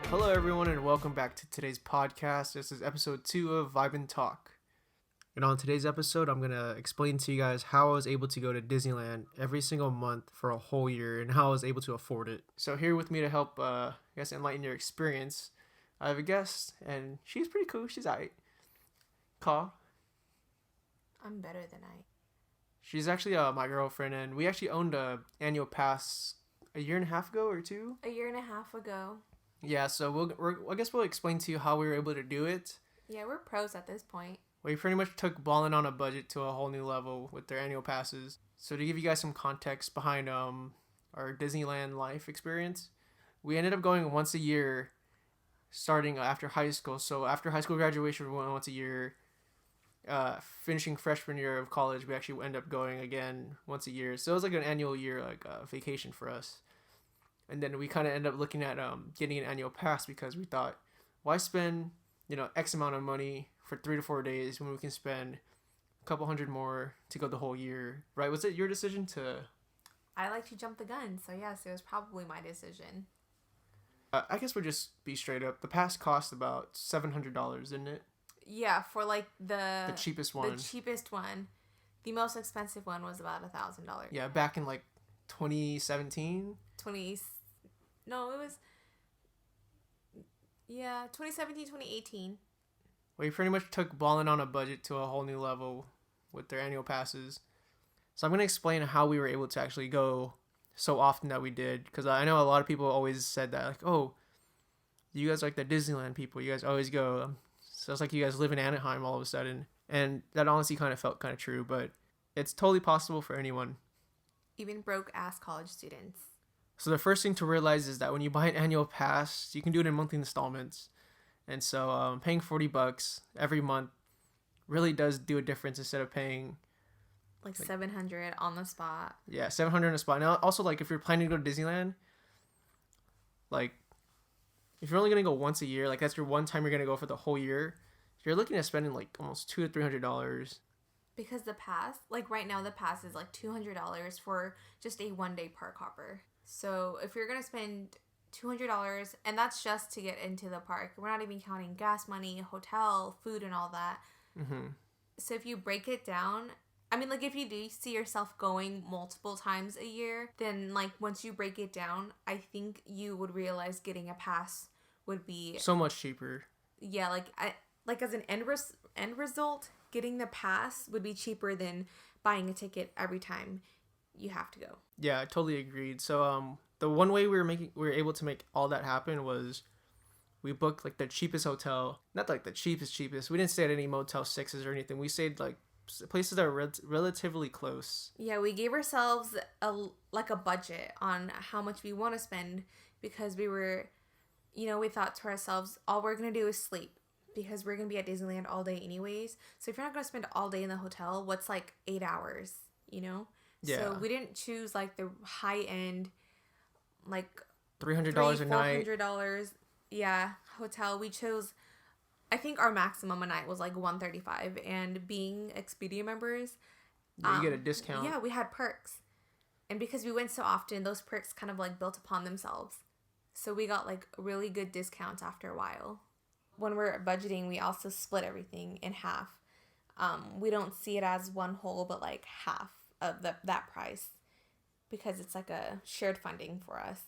Hello, everyone, and welcome back to today's podcast. This is episode 2 of Vibe and Talk. And on today's episode, I'm going to explain to you guys how I was able to go to Disneyland every single month for a whole year and how I was able to afford it. So here with me to help, enlighten your experience, I have a guest, and she's pretty cool. She's aight. Ka. I'm better than I. She's actually my girlfriend, and we actually owned a annual pass a year and a half ago or two. A year and a half ago. Yeah, so I guess we'll explain to you how we were able to do it. Yeah, we're pros at this point. We pretty much took balling on a budget to a whole new level with their annual passes. So to give you guys some context behind our Disneyland life experience, we ended up going once a year starting after high school. So after high school graduation, we went once a year. Finishing freshman year of college, we actually end up going again once a year. So it was like an annual year vacation for us. And then we kind of ended up looking at getting an annual pass because we thought, why spend X amount of money for 3 to 4 days when we can spend a couple hundred more to go the whole year, right? Was it your decision to? I like to jump the gun, so yes, it was probably my decision. I guess we'll just be straight up. The pass cost about $700, didn't it? Yeah, for like the cheapest one. The cheapest one. The most expensive one was about $1,000. Yeah, back in like 2017. 2017, 2018. We pretty much took balling on a budget to a whole new level with their annual passes. So I'm going to explain how we were able to actually go so often that we did. Because I know a lot of people always said that, like, oh, you guys are like the Disneyland people. You guys always go. So it's like you guys live in Anaheim all of a sudden. And that honestly kind of felt kind of true. But it's totally possible for anyone. Even broke-ass college students. So the first thing to realize is that when you buy an annual pass, you can do it in monthly installments. And so paying $40 every month really does do a difference instead of paying like $700 on the spot. Yeah, $700 on the spot. Now, also, like, if you're planning to go to Disneyland, like, if you're only going to go once a year, like, that's your one time you're going to go for the whole year, you're looking at spending, like, almost $200 to $300. Because the pass, like, right now the pass is, like, $200 for just a one-day park hopper. So if you're going to spend $200, and that's just to get into the park. We're not even counting gas money, hotel, food, and all that. Mm-hmm. So if you break it down, I mean, like, if you do see yourself going multiple times a year, then, like, once you break it down, I think you would realize getting a pass would be so much cheaper. Yeah, like as an end result, getting the pass would be cheaper than buying a ticket every time you have to go. Yeah, I totally agreed. So the one way we were able to make all that happen was we booked like the cheapest hotel. Not like the cheapest. We didn't stay at any Motel 6s or anything. We stayed like places that are relatively close. Yeah, we gave ourselves a budget on how much we want to spend because we were, we thought to ourselves, all we're going to do is sleep because we're going to be at Disneyland all day anyways. So if you're not going to spend all day in the hotel, what's like 8 hours, Yeah. So we didn't choose like the high end, like $300 a night. $400, yeah, hotel. We chose, I think our maximum a night was like $135, and being Expedia members, you get a discount. Yeah, we had perks, and because we went so often, those perks kind of like built upon themselves. So we got like really good discounts after a while. When we're budgeting, we also split everything in half. We don't see it as one whole, but like half of that price because it's like a shared funding for us.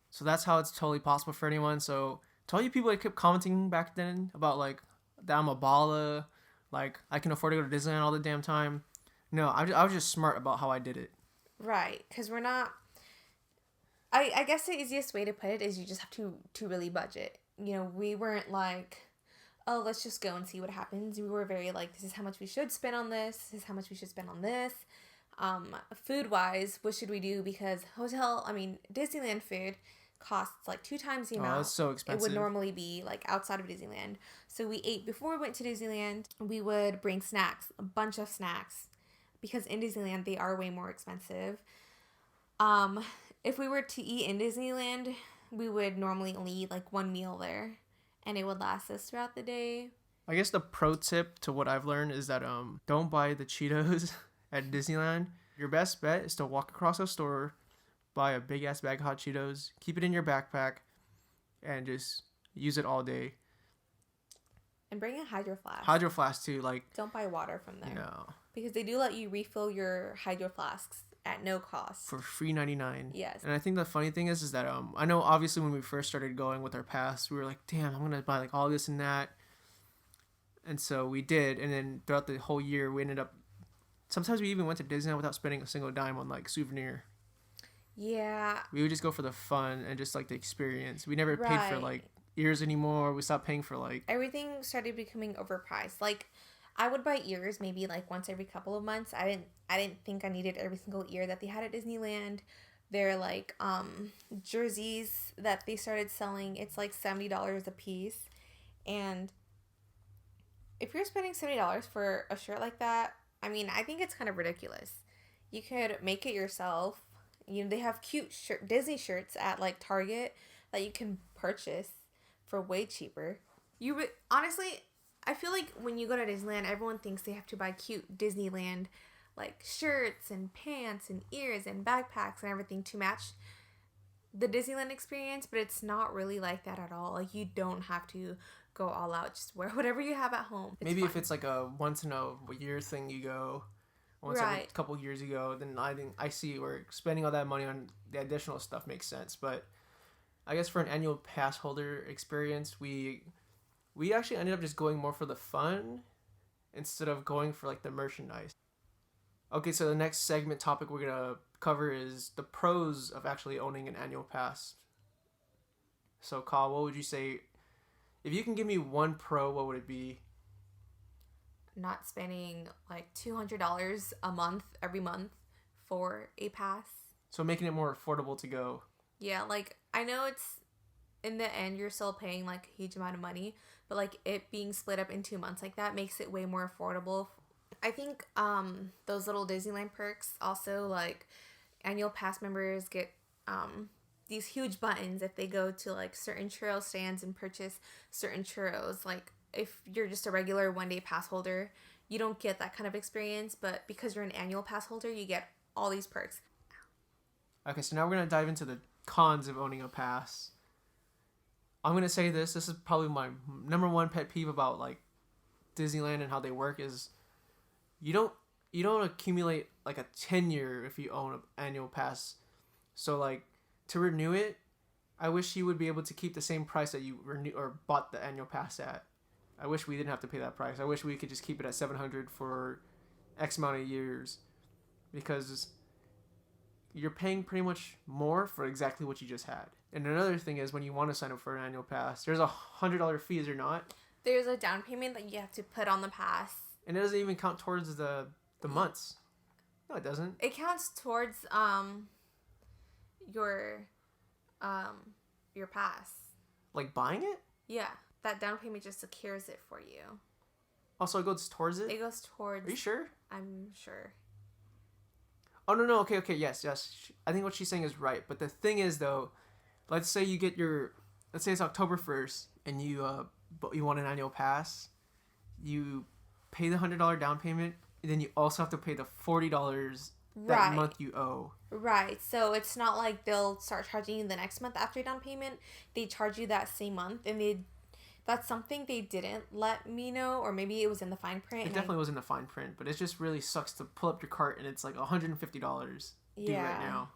So that's how it's totally possible for anyone. So to all you people that kept commenting back then about like that I'm a baller, like I can afford to go to Disneyland all the damn time. No, I was just smart about how I did it. Right, because we're not. I guess the easiest way to put it is you just have to really budget. We weren't like, oh, let's just go and see what happens. We were very like, this is how much we should spend on this. This is how much we should spend on this. Food-wise, what should we do? Because Disneyland food costs like 2 times the amount. Oh, that's so expensive. It would normally be like outside of Disneyland. So we ate before we went to Disneyland. We would bring snacks, a bunch of snacks, because in Disneyland they are way more expensive. If we were to eat in Disneyland, we would normally only eat like one meal there, and it would last us throughout the day. I guess the pro tip to what I've learned is that don't buy the Cheetos at Disneyland. Your best bet is to walk across a store, buy a big ass bag of hot Cheetos, keep it in your backpack, and just use it all day. And bring a hydro flask. Hydro flask too, like. Don't buy water from there. No. Because they do let you refill your hydro flasks at no cost. For free 99. Yes. And I think the funny thing is that I know obviously when we first started going with our pass, we were like, damn, I'm gonna buy like all this and that. And so we did, and then throughout the whole year, we ended up. Sometimes we even went to Disneyland without spending a single dime on like souvenir. Yeah. We would just go for the fun and just like the experience. We never paid for like ears anymore. We stopped paying for like. Everything started becoming overpriced. Like, I would buy ears maybe like once every couple of months. I didn't think I needed every single ear that they had at Disneyland. They're like jerseys that they started selling. It's like $70 a piece, and if you're spending $70 for a shirt like that, I mean, I think it's kind of ridiculous. You could make it yourself. You know, they have cute Disney shirts at like Target that you can purchase for way cheaper. You would honestly, I feel like when you go to Disneyland, everyone thinks they have to buy cute Disneyland like shirts and pants and ears and backpacks and everything to match the Disneyland experience, but it's not really like that at all. Like, you don't have to go all out. Just wear whatever you have at home. Maybe if it's like a once in a year thing, you go once every couple years ago, then I think I see where spending all that money on the additional stuff makes sense. But I guess for an annual pass holder experience, we actually ended up just going more for the fun instead of going for like the merchandise. Okay, so the next segment topic we're gonna cover is the pros of actually owning an annual pass. So, Kyle, what would you say? If you can give me one pro, what would it be? Not spending like $200 a month every month for a pass. So making it more affordable to go. Yeah, like, I know it's in the end you're still paying like a huge amount of money, but like it being split up in 2 months like that makes it way more affordable. I think those little Disneyland perks also, like, annual pass members get these huge buttons if they go to like certain churro stands and purchase certain churros. Like, if you're just a regular one-day pass holder, you don't get that kind of experience, but because you're an annual pass holder, you get all these perks. Okay, so now we're going to dive into the cons of owning a pass. I'm going to say this is probably my number one pet peeve about like Disneyland and how they work is you don't accumulate like a tenure if you own an annual pass. So like to renew it, I wish you would be able to keep the same price that you renew or bought the annual pass at. I wish we didn't have to pay that price. I wish we could just keep it at $700 for X amount of years, because you're paying pretty much more for exactly what you just had. And another thing is when you want to sign up for an annual pass, there's $100 fee, is there not? There's a down payment that you have to put on the pass. And it doesn't even count towards the months. No, it doesn't. It counts towards your pass. Like buying it? Yeah. That down payment just secures it for you. Also, it goes towards it? It goes towards... Are you sure? I'm sure. Oh, no. Okay. Yes. I think what she's saying is right. But the thing is, though, let's say you get let's say it's October 1st, and you want an annual pass. You pay the $100 down payment, and then you also have to pay the $40 that month you owe. Right. So it's not like they'll start charging you the next month after down payment. They charge you that same month, and that's something they didn't let me know, or maybe it was in the fine print. It definitely was in the fine print, but it just really sucks to pull up your cart and it's like $150 due right now.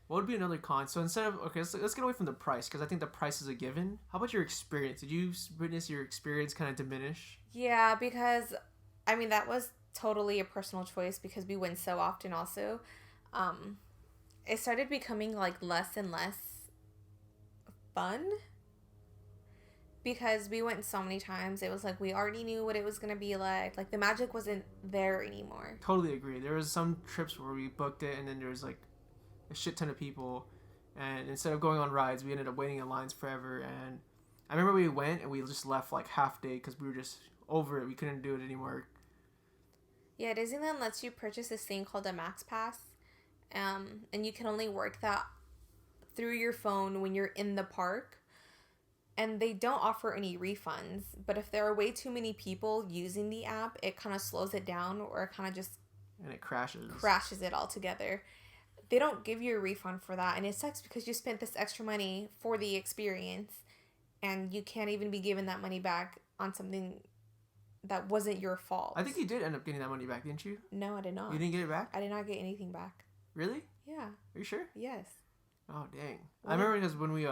What would be another con? So instead of, okay, let's get away from the price, because I think the price is a given. How about your experience? Did you witness your experience kind of diminish? Yeah, because, I mean, that was totally a personal choice because we went so often also. It started becoming like less and less fun. Because we went so many times, it was like we already knew what it was going to be like. Like, the magic wasn't there anymore. Totally agree. There was some trips where we booked it, and then there was, like, a shit ton of people. And instead of going on rides, we ended up waiting in lines forever. And I remember we went, and we just left, like, half day because we were just over it. We couldn't do it anymore. Yeah, Disneyland lets you purchase this thing called a Max Pass. And you can only work that through your phone when you're in the park. And they don't offer any refunds, but if there are way too many people using the app, it kind of slows it down, or it kind of just... And it crashes. Crashes it all together. They don't give you a refund for that, and it sucks because you spent this extra money for the experience, and you can't even be given that money back on something that wasn't your fault. I think you did end up getting that money back, didn't you? No, I did not. You didn't get it back? I did not get anything back. Really? Yeah. Are you sure? Yes. Oh, dang. I remember because when we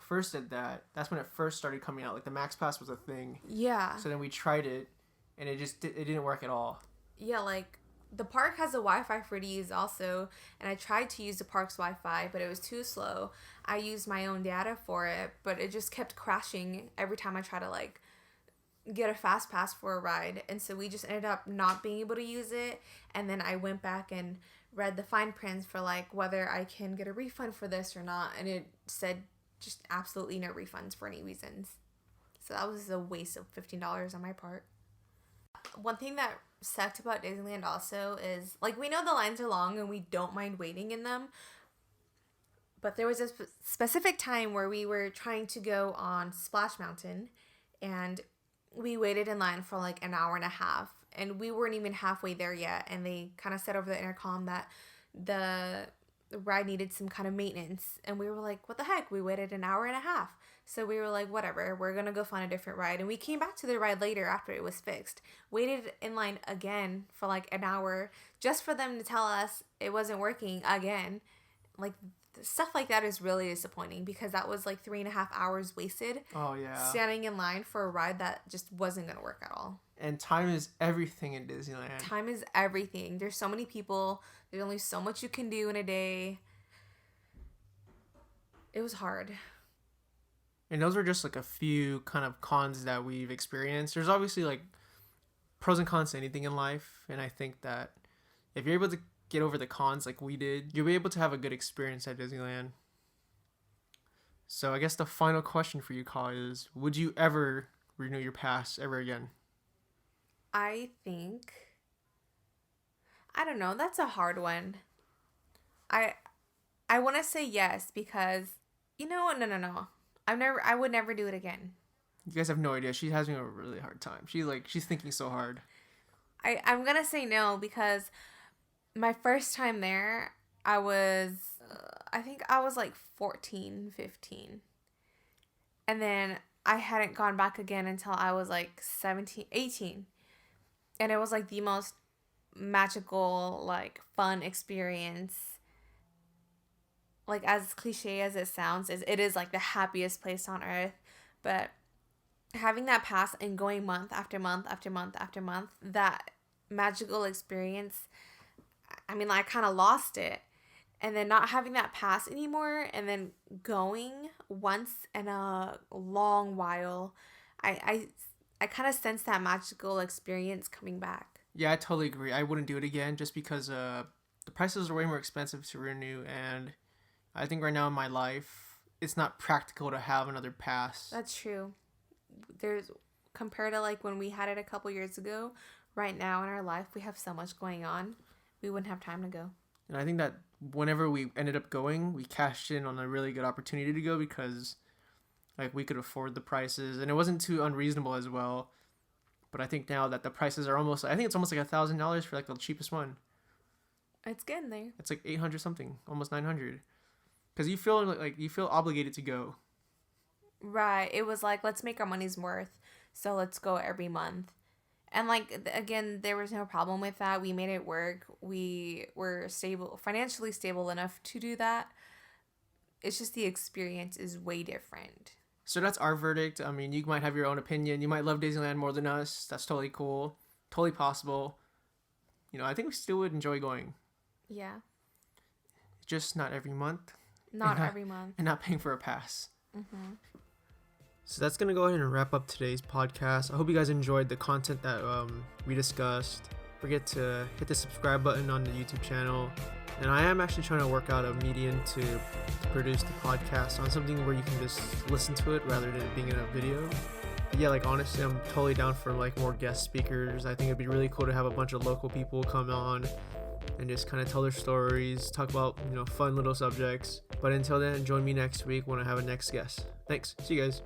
first did that, that's when it first started coming out. Like, the Max Pass was a thing. Yeah. So then we tried it, and it just it didn't work at all. Yeah, like, the park has a Wi-Fi for to use also, and I tried to use the park's Wi-Fi, but it was too slow. I used my own data for it, but it just kept crashing every time I tried to, like, get a fast pass for a ride. And so we just ended up not being able to use it, and then I went back and read the fine prints for, like, whether I can get a refund for this or not, and it said just absolutely no refunds for any reasons. So that was a waste of $15 on my part. One thing that sucked about Disneyland also is, like, we know the lines are long and we don't mind waiting in them, but there was a specific time where we were trying to go on Splash Mountain, and we waited in line for like an hour and a half, and we weren't even halfway there yet, and they kind of said over the intercom that the ride needed some kind of maintenance, and we were like, what the heck, we waited an hour and a half. So we were like, whatever, we're gonna go find a different ride. And we came back to the ride later after it was fixed, waited in line again for like an hour just for them to tell us it wasn't working again. Like, stuff like that is really disappointing, because that was like 3.5 hours wasted. Oh, yeah. Standing in line for a ride that just wasn't gonna work at all. And time is everything in Disneyland. Time is everything. There's so many people. There's only so much you can do in a day. It was hard. And those are just like a few kind of cons that we've experienced. There's obviously like pros and cons to anything in life. And I think that if you're able to get over the cons like we did, you'll be able to have a good experience at Disneyland. So I guess the final question for you, Kyle, is would you ever renew your pass ever again? I don't know. That's a hard one. I want to say yes, because, you know what? No. I would never do it again. You guys have no idea. She's having a really hard time. She's thinking so hard. I'm going to say no, because my first time there, I think I was like 14, 15. And then I hadn't gone back again until I was like 17, 18. And it was like the most magical, like, fun experience. Like, as cliche as it sounds, it is like the happiest place on earth. But having that pass and going month after month after month after month, that magical experience, I mean, I kind of lost it. And then not having that pass anymore, and then going once in a long while, I kind of sense that magical experience coming back. Yeah, I totally agree. I wouldn't do it again just because the prices are way more expensive to renew, and I think right now in my life, it's not practical to have another pass. That's true. Compared to like when we had it a couple years ago, right now in our life, we have so much going on, we wouldn't have time to go. And I think that whenever we ended up going, we cashed in on a really good opportunity to go, because like we could afford the prices, and it wasn't too unreasonable as well. But I think now that the prices are almost like $1,000 for like the cheapest one. It's getting there. It's like 800 something, almost 900. Because you feel obligated to go. Right. It was like, let's make our money's worth, so let's go every month. And like, again, there was no problem with that. We made it work. We were financially stable enough to do that. It's just the experience is way different. So that's our verdict. I mean, you might have your own opinion. You might love Disneyland more than us. That's totally cool. Totally possible. You know, I think we still would enjoy going. Yeah. Just not every month. Not every month. And not paying for a pass. Mm-hmm. So that's going to go ahead and wrap up today's podcast. I hope you guys enjoyed the content that we discussed. Don't forget to hit the subscribe button on the YouTube channel. And I am actually trying to work out a medium to produce the podcast on something where you can just listen to it rather than it being in a video. But yeah, like honestly, I'm totally down for like more guest speakers. I think it'd be really cool to have a bunch of local people come on and just kind of tell their stories, talk about, fun little subjects. But until then, join me next week when I have a next guest. Thanks. See you guys.